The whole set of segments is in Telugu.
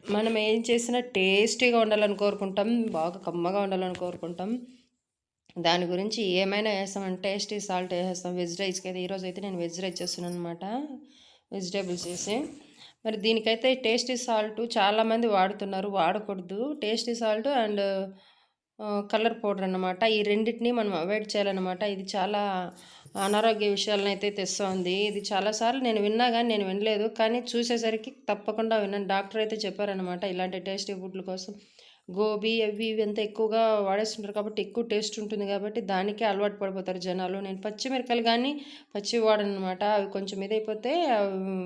మనం ఏం చేసినా టేస్టీగా ఉండాలని కోరుకుంటాం. బాగా కమ్మగా ఉండాలని కోరుకుంటాం. దాని గురించి ఏమైనా ఏస్తాం. Tasty salt ఏసేస్తాం. వెజ్ రైస్‌కి అయితే ఈరోజైతే నేను వెజ్ రైస్ చేస్తున్నాననమాట. వెజిటబుల్స్ ఏసి. మరి దీనికైతే టేస్టీ సాల్ట్ చాలామంది వాడుతున్నారు. వాడకూడదు. Tasty salt and colour powder అన్నమాట. ఈ రెండిటిని మనం అవాయిడ్ చేయాలన్నమాట. ఇది చాలా అనారోగ్య విషయాలనైతే తెస్తోంది. ఇది చాలా సార్లు నేను విన్నా గానీ నేను వినలేదు. కానీ చూసేసరికి తప్పకుండా విన్నాను. డాక్టర్ అయితే చెప్పారనమాట. ఇలాంటి టేస్టీ ఫుడ్‌ల కోసం గోబీ అవి ఇవి అంతా ఎక్కువగా వాడేస్తుంటారు కాబట్టి ఎక్కువ టేస్ట్ ఉంటుంది కాబట్టి దానికే అలవాటు పడిపోతారు జనాలు. నేను పచ్చిమిరపకాయలు గానీ పచ్చివి వాడననమాట. అవి కొంచెం ఇదైపోతే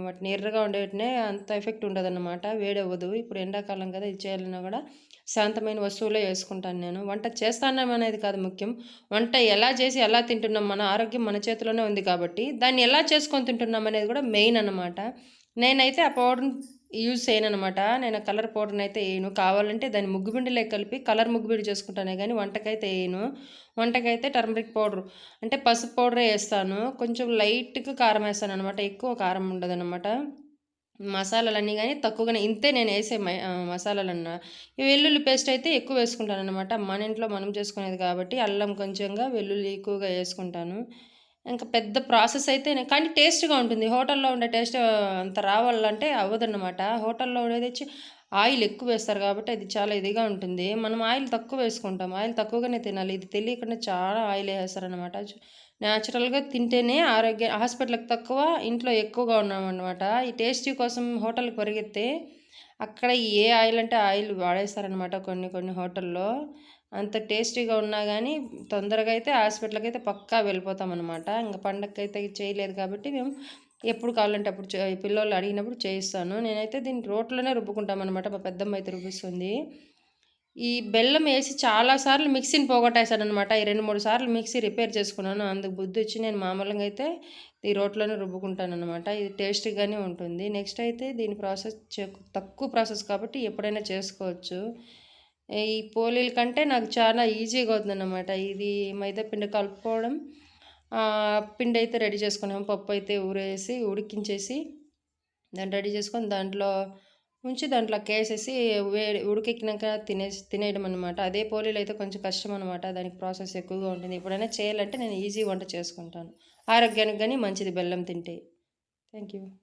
వాటిని ఎర్రగా ఉండేటినే అంత ఎఫెక్ట్ ఉండదన్నమాట. వేడవ్వదు. ఇప్పుడు ఎండాకాలం కదా! ఇది చేయాలన్నా గూడా శాంతమైన వస్తువులే యేసుకుంటాను నేను. వంట చేస్తాన్నాం అనేది కాదు ముఖ్యం. వంట ఎలా చేసి ఎలా తింటున్నాం మన ఆరోగ్యం మన చేతిలోనే ఉంది కాబట్టి దాన్ని ఎలా చేసుకొని తింటున్నాం అనేది కూడా మెయిన్ అన్నమాట. నేనైతే ఆ పౌడర్‌ని యూజ్ చేయననమాట. నేను కలర్ పౌడర్‌నయితే ఎయను. కావాలంటే దాన్ని ముగ్గుపిండిలో కలిపి కలర్ ముగ్గుపిండి చేసుకుంటానే గానీ వంటకైతే ఎయను. వంటకైతే టర్మరిక్ పౌడర్ అంటే పసుపు పౌడరే యేస్తాను. కొంచెం లైట్‌గా కారం యేస్తాననమాట. ఎక్కువ కారం ఉండదనమాట. మసాలాలన్నీ గానీ తక్కువగానే ఇంతే నేనేసే మసాలాలన్నా. ఈ వెల్లుల్లి పేస్ట్ అయితే ఎక్కువ వేసుకుంటాననమాట. మన ఇంట్లో మనం చేసుకునేది కాబట్టి అల్లం కొంచెంగా, వెల్లుల్లి ఎక్కువగా యేసుకుంటాను. ఇంక పెద్ద ప్రాసెస్ అయితే కానీ టేస్ట్‌గా ఉంటుంది. హోటల్‌లో ఉండే టేస్ట్ అంత రావాలంటే అవ్వదన్నమాట. హోటల్‌లో ఉండేదొచ్చి ఆయిల్ ఎక్కువేస్తారు కాబట్టి అది చాలా ఇదిగా ఉంటుంది. మనం ఆయిల్ తక్కువ వేసుకుంటాం. ఆయిల్ తక్కువగానే తినాలి. ఇది తెలియకుండా చాలా ఆయిల్ ఏసేస్తారనమాట. నేచురల్‌గా తింటేనే హాస్పిటల్‌కి తక్కువ, ఇంట్లో ఎక్కువగా ఉన్నామనమాట. ఈ టేస్టీ కోసం హోటల్‌కి పరిగెత్తే అక్కడ ఏ ఆయిల్ అంటే ఆయిల్ వాడేస్తారనమాట కొన్ని కొన్ని హోటల్‌లో. అంత టేస్టీగా ఉన్నా గానీ తొందరగా అయితే హాస్పిటల్‌కైతే పక్కా వెళ్ళిపోతామనమాట. ఇంక పండగకైతే చేయలేదు కాబట్టి మేము ఎప్పుడు కావాలంటే అప్పుడు పిల్లోళ్ళు అడిగినప్పుడు చేయిస్తాను. నేనైతే దీన్ని రోట్లోనే రుబ్బుకుంటామనమాట. మా పెద్దమ్మ అయితే రుబ్బిస్తుంది. ఈ బెల్లం ఏసి చాలా సార్లు మిక్సీని పోగొట్టేసాననమాట. ఈ 2, 3 సార్లు మిక్సీ రిపేర్ చేసుకున్నాను. అందుకు బుద్ధొచ్చి నేను మామూలుగా అయితే ఈ రోట్లోనే రుబ్బుకుంటాననమాట. ఇది టేస్టీగానే ఉంటుంది. నెక్స్ట్ అయితే దీని ప్రాసెస్ తక్కువ ప్రాసెస్ కాబట్టి ఎప్పుడైనా చేసుకోవచ్చు. ఈ పోలీల కంటే నాకు చాలా ఈజీగా అవుతుందన్నమాట. ఇది మైదా పిండి కలుపుకోవడం, పిండైతే రెడీ చేసుకున్నాము. పప్పయితే ఊరేసి, ఉడికించేసి దాన్ని రెడీ చేసుకొని దాంట్లో ఉంచి దాంట్లోకేసేసి ఉడికెక్కినాక తినేయడం అనమాట. అదే పోలీలయితే కొంచెం కష్టమనమాట. దానికి ప్రాసెస్ ఎక్కువగా ఉంటుంది. ఎప్పుడైనా చేయాలంటే నేను ఈజీ వంట చేసుకుంటాను. ఆరోగ్యానికి గాని మంచిది బెల్లం తింటే. Thank you.